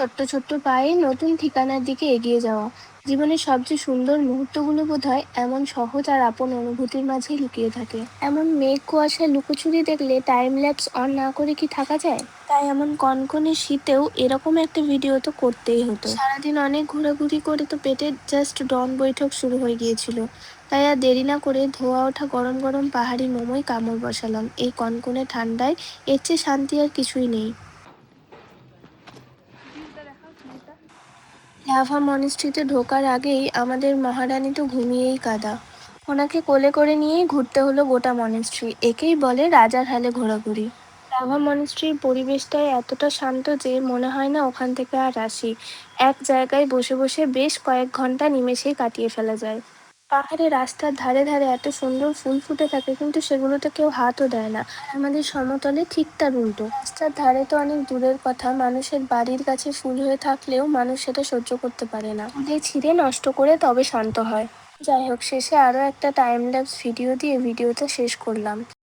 ছোট্ট ছোট্ট পায়ে নতুন ঠিকানার দিকে এগিয়ে যাওয়া। জীবনের সবচেয়ে সুন্দর মুহূর্তগুলো বোধহয় এমন সহজ আর আপন অনুভূতির মাঝেই লুকিয়ে থাকে। এমন মেঘ কুয়াশায় লুকোচুরি দেখলে টাইম ল্যাপস অন না করে কি থাকা যায়? তাই এমন কনকনে শীতেও এরকম একটা ভিডিও তো করতেই হতো। সারাদিন অনেক ঘোরাঘুরি করে তো পেটে জাস্ট ডন বৈঠক শুরু হয়ে গিয়েছিল। তাই আর দেরি না করে ধোয়া ওঠা গরম গরম পাহাড়ি মোমোয় কামড় বসালাম। এই কনকনে ঠান্ডায় এর চেয়ে শান্তি আর কিছুই নেই। লাভা মনিস্ট্রিতে ঢোকার আগেই আমাদের মহারানী তো ঘুমিয়েই কাদা। ওনাকে কোলে করে নিয়েই ঘুরতে হলো গোটা মনিস্ট্রি। একেই বলে রাজার হালে ঘোরাঘুরি। লাভা মনিস্ট্রির পরিবেশটাই এতটা শান্ত যে মনে হয় না ওখান থেকে আর আসি। এক জায়গায় বসে বসে বেশ কয়েক ঘন্টা নিমেষেই কাটিয়ে ফেলা যায়। পাহাড়ে রাস্তার ধারে ধারে এত সুন্দর ফুল ফুটে থাকে, কিন্তু সেগুলোতে কেউ হাতও দেয় না। আর আমাদের সমতলে ঠিক তার উল্টো। রাস্তার ধারে তো অনেক দূরের কথা, মানুষের বাড়ির কাছে ফুল হয়ে থাকলেও মানুষ সেটা সহ্য করতে পারে না, তুলে ছিঁড়ে নষ্ট করে তবে শান্ত হয়। যাই হোক, শেষে আরো একটা টাইম ল্যাপস ভিডিও দিয়ে ভিডিওটা শেষ করলাম।